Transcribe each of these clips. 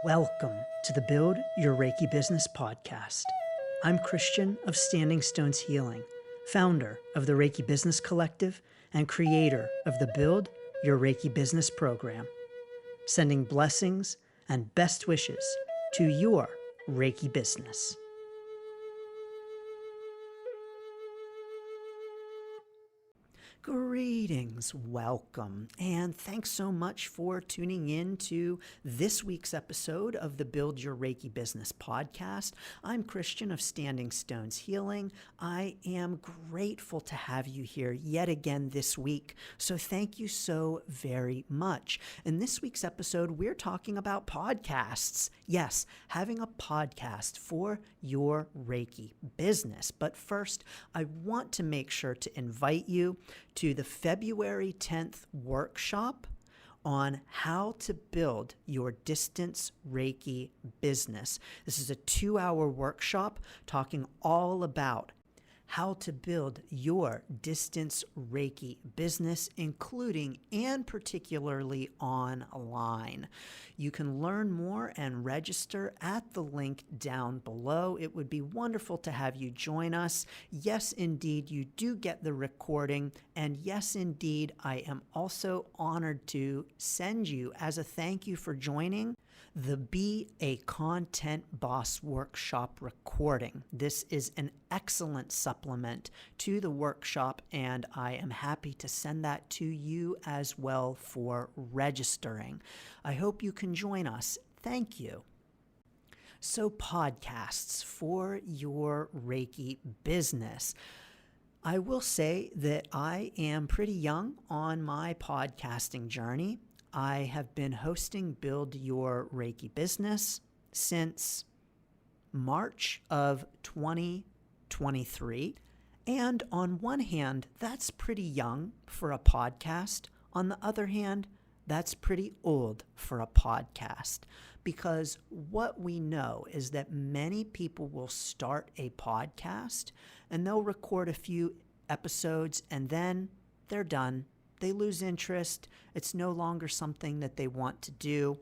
Welcome to the Build Your Reiki Business podcast. I'm Christian of Standing Stones Healing, founder of the Reiki Business Collective and creator of the Build Your Reiki Business program, sending blessings and best wishes to your Reiki business. Greetings, welcome, and thanks so much for tuning in to this week's episode of the Build Your Reiki Business podcast. I'm Christian of Standing Stones Healing. I am grateful to have you here yet again this week, so thank you so very much. In this week's episode, we're talking about podcasts. Yes, having a podcast for your Reiki business. But first, I want to make sure to invite you to the February 10th workshop on how to build your distance Reiki business. This is a 2-hour workshop talking all about how to build your distance Reiki business, including and particularly online. You can learn more and register at the link down below. It would be wonderful to have you join us. Yes, indeed, you do get the recording. And yes, indeed, I am also honored to send you, as a thank you for joining, the Be a Content Boss workshop recording. This is an excellent supplement to the workshop, and I am happy to send that to you as well for registering. I hope you can join us. Thank you. So, podcasts for your Reiki business. I will say that I am pretty young on my podcasting journey. I have been hosting Build Your Reiki Business since March of 2023. And on one hand, that's pretty young for a podcast. On the other hand, that's pretty old for a podcast, because what we know is that many people will start a podcast and they'll record a few episodes and then they're done. They lose interest. It's no longer something that they want to do.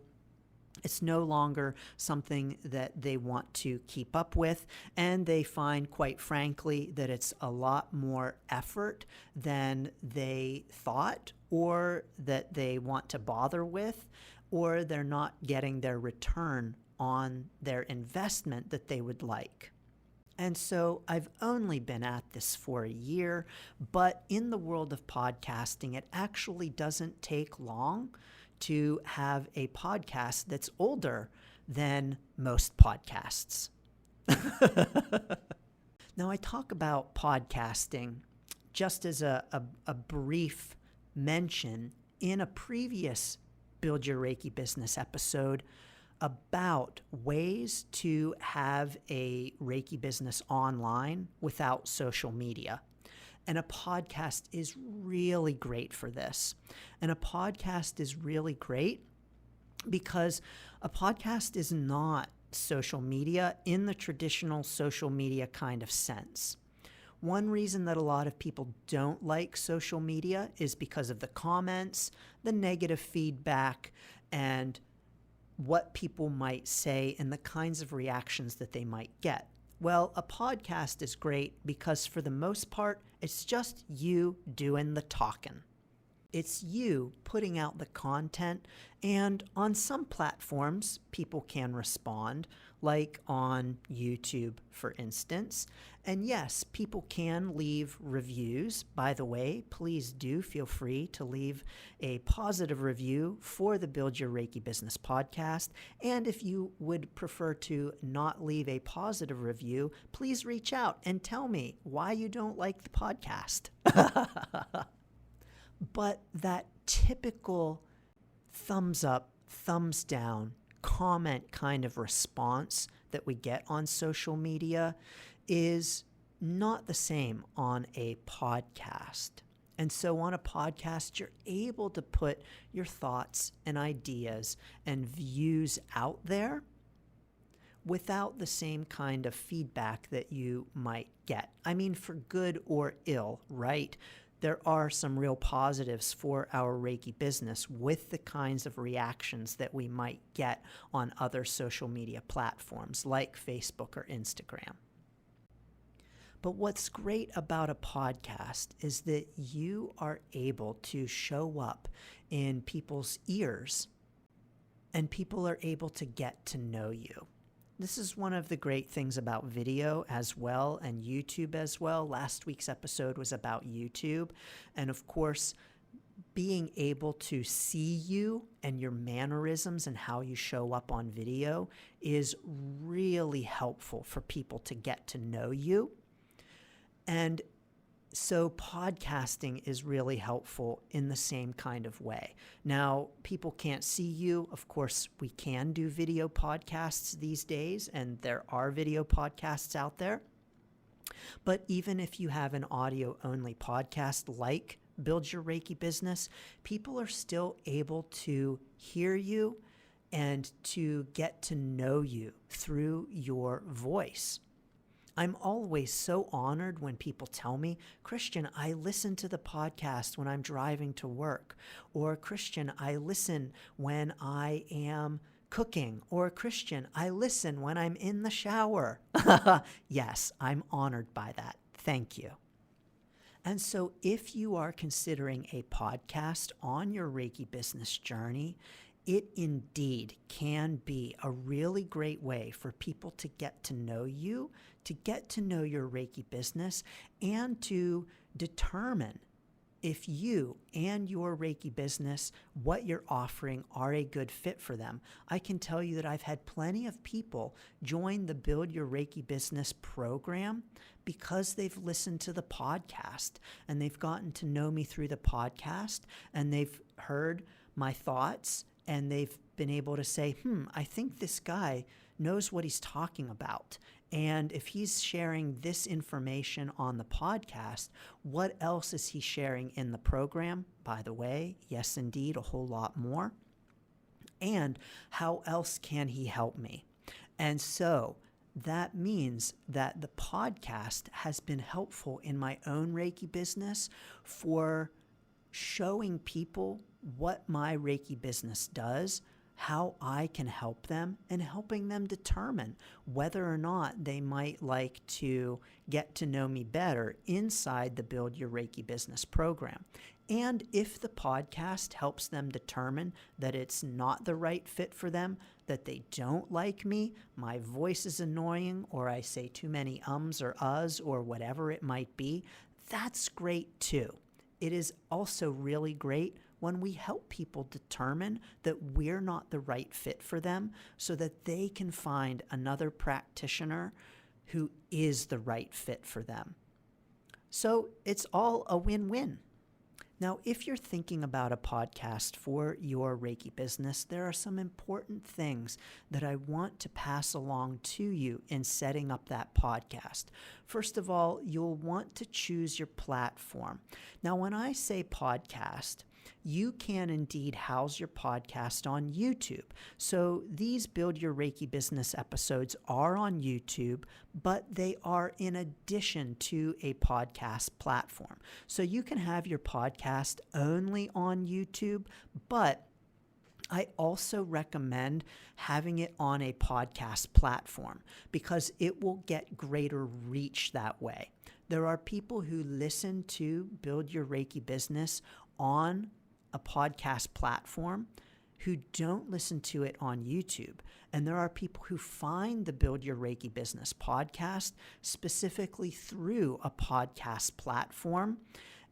It's no longer something that they want to keep up with. And they find, quite frankly, that it's a lot more effort than they thought, or that they want to bother with, or they're not getting their return on their investment that they would like. And so I've only been at this for a year, but in the world of podcasting, it actually doesn't take long to have a podcast that's older than most podcasts. Now, I talk about podcasting just as a brief mention in a previous Build Your Reiki Business episode about ways to have a Reiki business online without social media. And a podcast is really great for this. And a podcast is really great because a podcast is not social media in the traditional social media kind of sense. One reason that a lot of people don't like social media is because of the comments, the negative feedback, and what people might say and the kinds of reactions that they might get. Well, a podcast is great because for the most part, it's just you doing the talking. It's you putting out the content, and on some platforms, people can respond, like on YouTube, for instance. And yes, people can leave reviews. By the way, please do feel free to leave a positive review for the Build Your Reiki Business podcast. And if you would prefer to not leave a positive review, please reach out and tell me why you don't like the podcast. But that typical thumbs up, thumbs down, comment kind of response that we get on social media is not the same on a podcast. And so on a podcast, you're able to put your thoughts and ideas and views out there without the same kind of feedback that you might get. I mean, for good or ill, right? there are some real positives for our Reiki business with the kinds of reactions that we might get on other social media platforms like Facebook or Instagram. But what's great about a podcast is that you are able to show up in people's ears and people are able to get to know you. This is one of the great things about video as well and YouTube as well. Last week's episode was about YouTube. And of course, being able to see you and your mannerisms and how you show up on video is really helpful for people to get to know you. And so podcasting is really helpful in the same kind of way. Now, people can't see you. Of course, we can do video podcasts these days, and there are video podcasts out there. But even if you have an audio-only podcast like Build Your Reiki Business, people are still able to hear you and to get to know you through your voice. I'm always so honored when people tell me, Christian, I listen to the podcast when I'm driving to work. Or Christian, I listen when I am cooking. Or Christian, I listen when I'm in the shower. Yes, I'm honored by that. Thank you. And so if you are considering a podcast on your Reiki business journey, it indeed can be a really great way for people to get to know you, to get to know your Reiki business, and to determine if you and your Reiki business, what you're offering, are a good fit for them. I can tell you that I've had plenty of people join the Build Your Reiki Business program because they've listened to the podcast and they've gotten to know me through the podcast and they've heard my thoughts and they've been able to say, I think this guy knows what he's talking about. And if he's sharing this information on the podcast, what else is he sharing in the program? By the way, yes, indeed, a whole lot more. And how else can he help me? And so that means that the podcast has been helpful in my own Reiki business for showing people what my Reiki business does, how I can help them, and helping them determine whether or not they might like to get to know me better inside the Build Your Reiki Business program. And if the podcast helps them determine that it's not the right fit for them, that they don't like me, my voice is annoying, or I say too many ums or uhs or whatever it might be, that's great too. It is also really great when we help people determine that we're not the right fit for them so that they can find another practitioner who is the right fit for them. So it's all a win-win. Now, if you're thinking about a podcast for your Reiki business, there are some important things that I want to pass along to you in setting up that podcast. First of all, you'll want to choose your platform. Now, when I say podcast, you can indeed house your podcast on YouTube. So these Build Your Reiki Business episodes are on YouTube, but they are in addition to a podcast platform. So you can have your podcast only on YouTube, but I also recommend having it on a podcast platform because it will get greater reach that way. There are people who listen to Build Your Reiki Business on a podcast platform who don't listen to it on YouTube. And there are people who find the Build Your Reiki Business podcast specifically through a podcast platform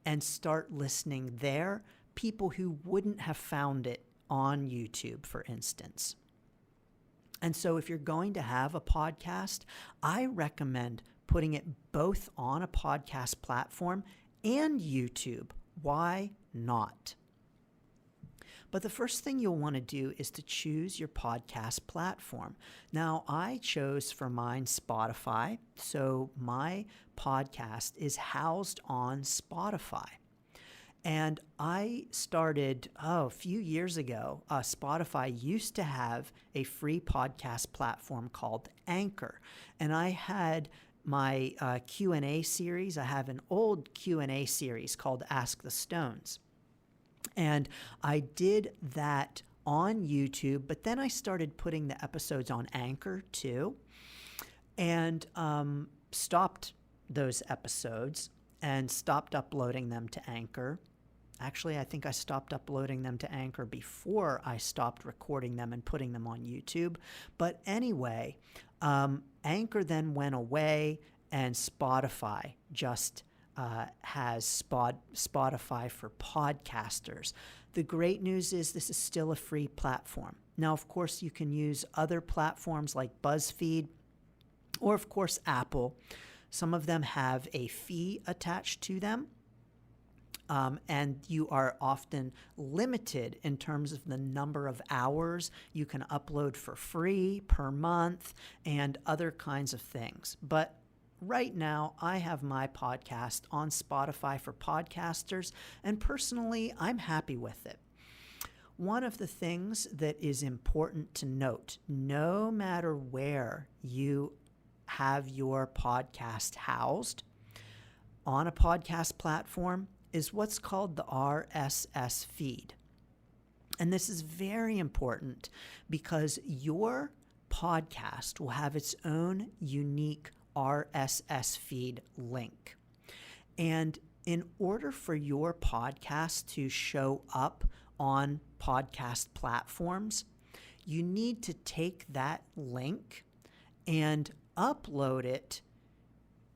and start listening there, people who wouldn't have found it on YouTube, for instance. And so if you're going to have a podcast, I recommend putting it both on a podcast platform and YouTube. Why not? But the first thing you'll want to do is to choose your podcast platform. Now, I chose for mine Spotify, so my podcast is housed on Spotify. And I started, a few years ago, Spotify used to have a free podcast platform called Anchor. And I had my Q&A series. I have an old Q&A series called Ask the Stones. And I did that on YouTube, but then I started putting the episodes on Anchor too, and stopped those episodes and stopped uploading them to Anchor. Actually, I think I stopped uploading them to Anchor before I stopped recording them and putting them on YouTube. But anyway, Anchor then went away, and Spotify just has Spotify for podcasters. The great news is this is still a free platform. Now, of course, you can use other platforms like BuzzFeed or, of course, Apple. Some of them have a fee attached to them. And you are often limited in terms of the number of hours you can upload for free per month and other kinds of things. But right now, I have my podcast on Spotify for podcasters, and personally, I'm happy with it. One of the things that is important to note, no matter where you have your podcast housed on a podcast platform, is what's called the RSS feed. And this is very important because your podcast will have its own unique RSS feed link. And in order for your podcast to show up on podcast platforms, you need to take that link and upload it,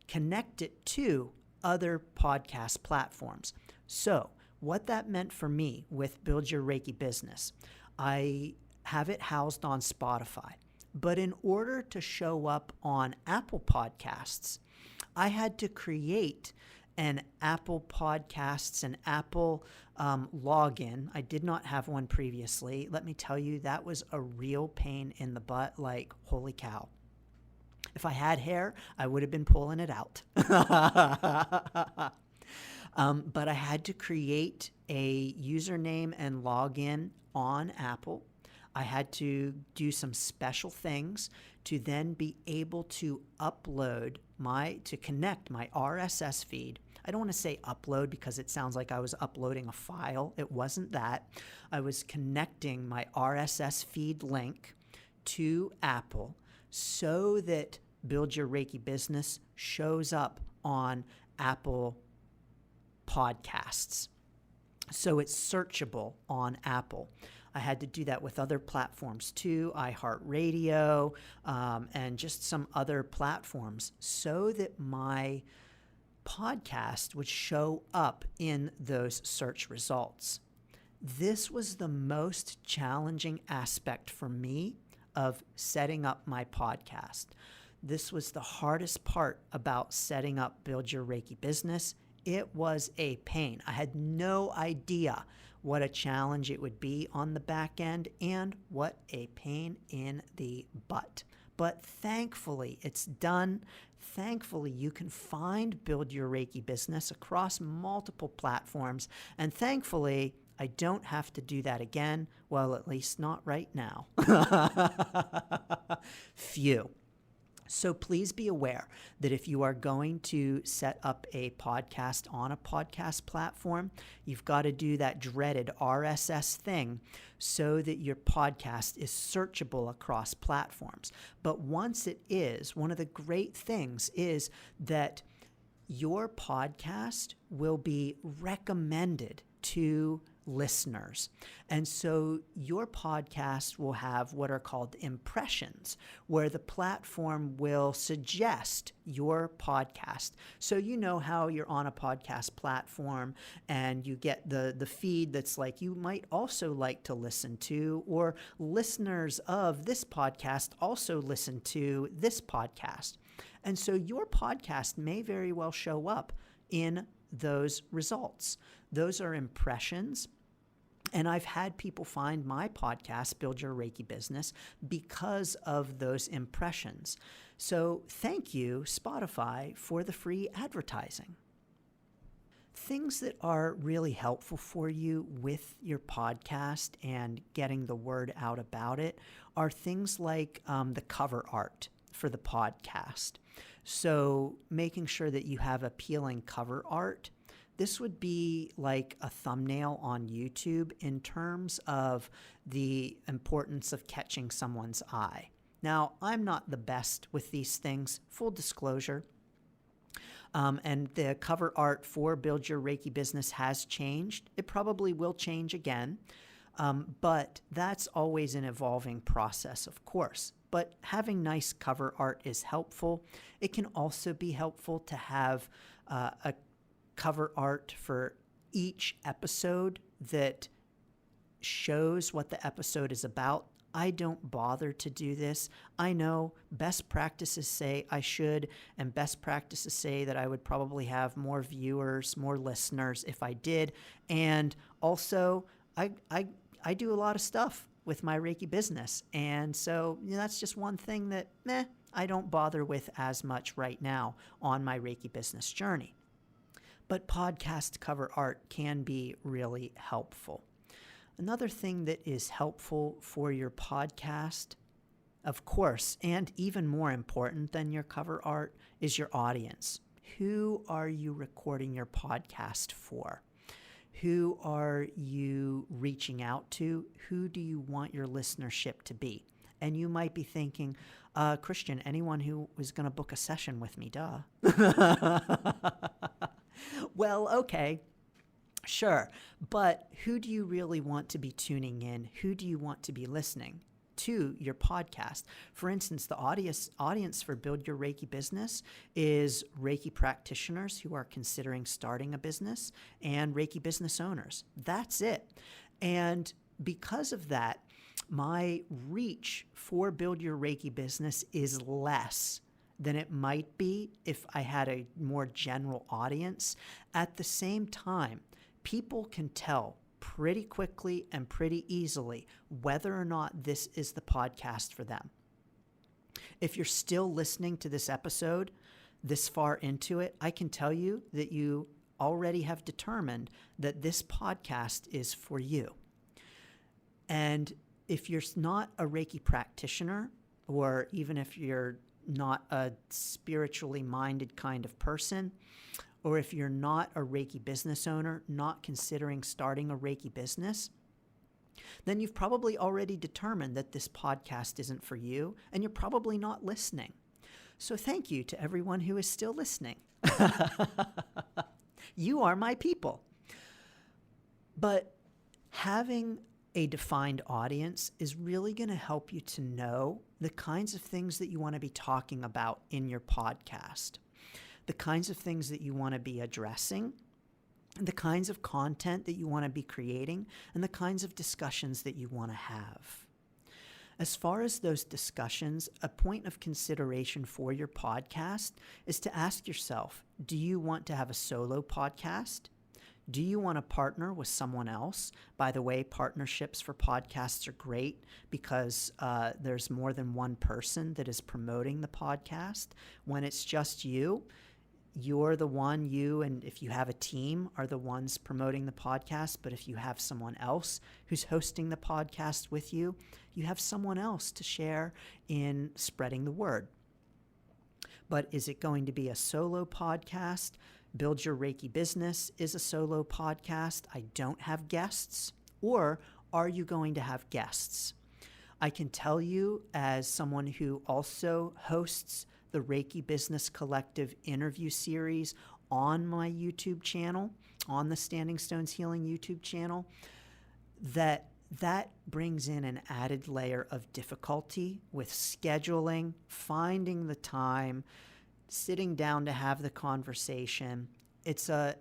connect it to other podcast platforms. So what that meant for me with Build Your Reiki Business, I have it housed on Spotify. But in order to show up on Apple Podcasts, I had to create an Apple Podcasts and Apple login. I did not have one previously. Let me tell you, that was a real pain in the butt, like, holy cow. If I had hair, I would have been pulling it out. But I had to create a username and login on Apple. I had to do some special things to then be able to to connect my RSS feed. I don't want to say upload because it sounds like I was uploading a file. It wasn't that. I was connecting my RSS feed link to Apple so that Build Your Reiki Business shows up on Apple Podcasts. So it's searchable on Apple. I had to do that with other platforms too, iHeartRadio, and just some other platforms so that my podcast would show up in those search results. This was the most challenging aspect for me of setting up my podcast. This was the hardest part about setting up Build Your Reiki Business. It was a pain. I had no idea what a challenge it would be on the back end and what a pain in the butt. But thankfully, it's done. Thankfully, you can find Build Your Reiki Business across multiple platforms. And thankfully, I don't have to do that again. Well, at least not right now. Phew. So please be aware that if you are going to set up a podcast on a podcast platform, you've got to do that dreaded RSS thing so that your podcast is searchable across platforms. But once it is, one of the great things is that your podcast will be recommended to listeners. And so your podcast will have what are called impressions, where the platform will suggest your podcast. So you know how you're on a podcast platform and you get the feed that's like, you might also like to listen to, or listeners of this podcast also listen to this podcast. And so your podcast may very well show up in those results. Those are impressions. And I've had people find my podcast, Build Your Reiki Business, because of those impressions. So thank you, Spotify, for the free advertising. Things that are really helpful for you with your podcast and getting the word out about it are things like the cover art for the podcast. So making sure that you have appealing cover art. This would be like a thumbnail on YouTube in terms of the importance of catching someone's eye. Now, I'm not the best with these things, full disclosure. And the cover art for Build Your Reiki Business has changed. It probably will change again, but that's always an evolving process, of course. But having nice cover art is helpful. It can also be helpful to have a cover art for each episode that shows what the episode is about. I don't bother to do this. I know best practices say I should, and best practices say that I would probably have more viewers, more listeners if I did. And also, I do a lot of stuff with my Reiki business. And so that's just one thing that I don't bother with as much right now on my Reiki business journey. But podcast cover art can be really helpful. Another thing that is helpful for your podcast, of course, and even more important than your cover art, is your audience. Who are you recording your podcast for? Who are you reaching out to? Who do you want your listenership to be? And you might be thinking, Christian, anyone who is going to book a session with me, duh. Well, okay. Sure, but who do you really want to be tuning in? Who do you want to be listening to your podcast? For instance, the audience for Build Your Reiki Business is Reiki practitioners who are considering starting a business and Reiki business owners. That's it. And because of that, my reach for Build Your Reiki Business is less than it might be if I had a more general audience. At the same time, people can tell pretty quickly and pretty easily whether or not this is the podcast for them. If you're still listening to this episode this far into it, I can tell you that you already have determined that this podcast is for you. And if you're not a Reiki practitioner, or even if you're not a spiritually minded kind of person, or if you're not a Reiki business owner, not considering starting a Reiki business, then you've probably already determined that this podcast isn't for you, and you're probably not listening. So thank you to everyone who is still listening. You are my people. But having a defined audience is really going to help you to know the kinds of things that you want to be talking about in your podcast, the kinds of things that you want to be addressing, the kinds of content that you want to be creating, and the kinds of discussions that you want to have. As far as those discussions, a point of consideration for your podcast is to ask yourself, do you want to have a solo podcast? Do you want to partner with someone else? By the way, partnerships for podcasts are great because there's more than one person that is promoting the podcast. When it's just you, you're the one, and if you have a team, are the ones promoting the podcast. But if you have someone else who's hosting the podcast with you, you have someone else to share in spreading the word. But is it going to be a solo podcast? Build Your Reiki Business is a solo podcast. I don't have guests. Or are you going to have guests? I can tell you, as someone who also hosts the Reiki Business Collective interview series on my YouTube channel, on the Standing Stones Healing YouTube channel, that brings in an added layer of difficulty with scheduling, finding the time, sitting down to have the conversation. It's a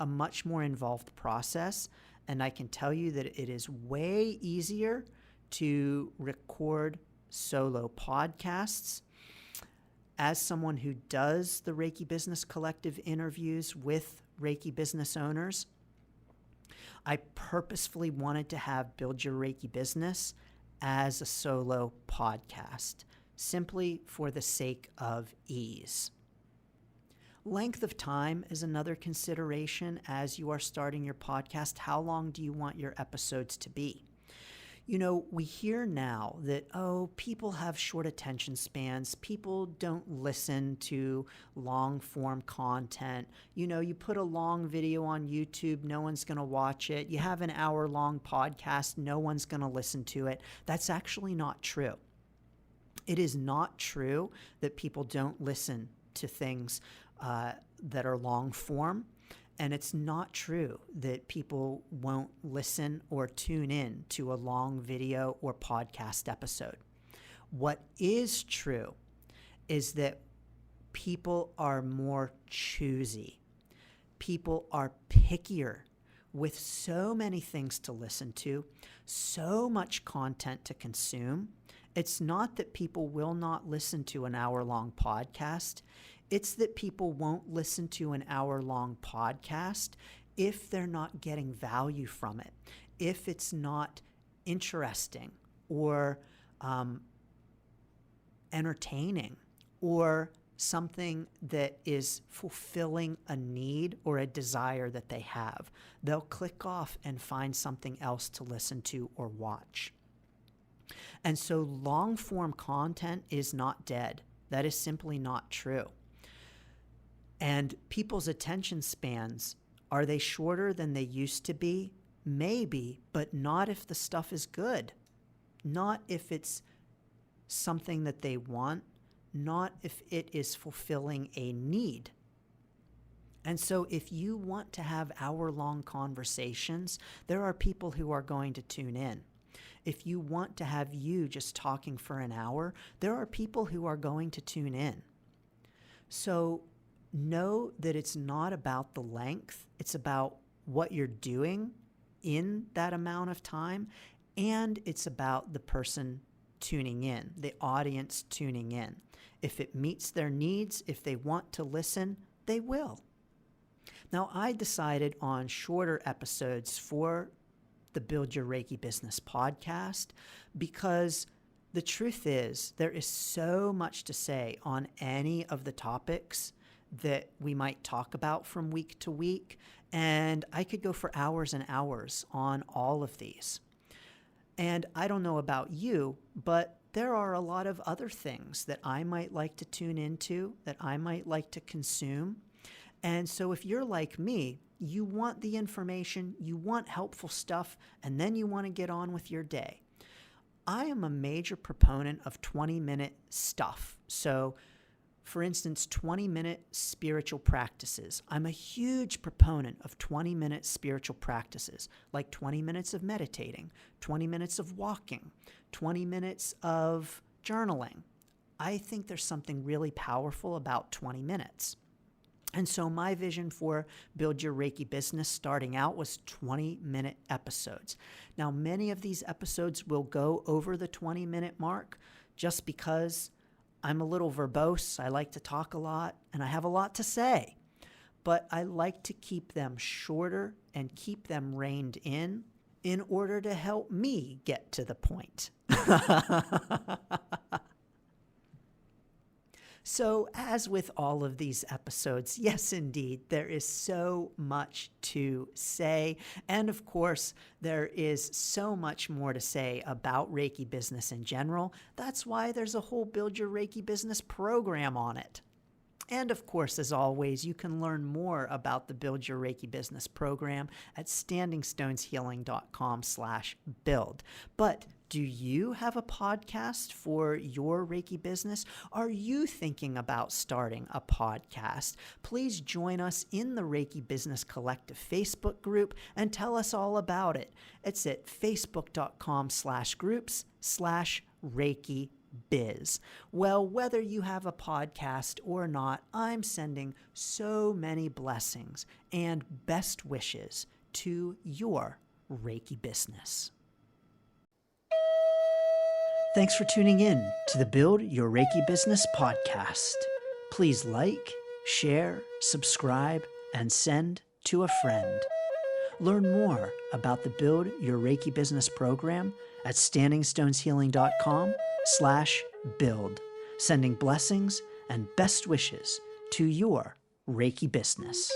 much more involved process, and I can tell you that it is way easier to record solo podcasts. As someone who does the Reiki Business Collective interviews with Reiki business owners, I purposefully wanted to have Build Your Reiki Business as a solo podcast, simply for the sake of ease. Length of time is another consideration as you are starting your podcast. How long do you want your episodes to be? We hear now that, people have short attention spans. People don't listen to long form content. You put a long video on YouTube, no one's going to watch it. You have an hour-long podcast, no one's going to listen to it. That's actually not true. It is not true that people don't listen to things that are long form. And it's not true that people won't listen or tune in to a long video or podcast episode. What is true is that people are more choosy. People are pickier with so many things to listen to, so much content to consume. It's not that people will not listen to an hour-long podcast. It's that people won't listen to an hour-long podcast if they're not getting value from it, if it's not interesting or entertaining or something that is fulfilling a need or a desire that they have. They'll click off and find something else to listen to or watch. And so long-form content is not dead. That is simply not true. And people's attention spans, are they shorter than they used to be? Maybe, but not if the stuff is good. Not if it's something that they want, not if it is fulfilling a need. And so if you want to have hour-long conversations, there are people who are going to tune in. If you want to have you just talking for an hour, there are people who are going to tune in. So know that it's not about the length. It's about what you're doing in that amount of time, and it's about the person tuning in, the audience tuning in. If it meets their needs, if they want to listen, they will. Now, I decided on shorter episodes for the Build Your Reiki Business podcast because the truth is there is so much to say on any of the topics that we might talk about from week to week, and I could go for hours and hours on all of these. And I don't know about you, but there are a lot of other things that I might like to tune into, that I might like to consume. And so if you're like me, you want the information, you want helpful stuff, and then you want to get on with your day. I am a major proponent of 20-minute stuff. So for instance, 20-minute spiritual practices. I'm a huge proponent of 20-minute spiritual practices, like 20 minutes of meditating, 20 minutes of walking, 20 minutes of journaling. I think there's something really powerful about 20 minutes. And so my vision for Build Your Reiki Business starting out was 20-minute episodes. Now, many of these episodes will go over the 20-minute mark just because I'm a little verbose, I like to talk a lot, and I have a lot to say. But I like to keep them shorter and keep them reined in order to help me get to the point. So as with all of these episodes, yes, indeed, there is so much to say. And of course, there is so much more to say about Reiki business in general. That's why there's a whole Build Your Reiki Business program on it. And of course, as always, you can learn more about the Build Your Reiki Business program at standingstoneshealing.com/build. But do you have a podcast for your Reiki business? Are you thinking about starting a podcast? Please join us in the Reiki Business Collective Facebook group and tell us all about it. It's at facebook.com/groups/Reiki Biz. Well, whether you have a podcast or not, I'm sending so many blessings and best wishes to your Reiki business. Thanks for tuning in to the Build Your Reiki Business podcast. Please like, share, subscribe, and send to a friend. Learn more about the Build Your Reiki Business program at standingstoneshealing.com/build. Sending blessings and best wishes to your Reiki business.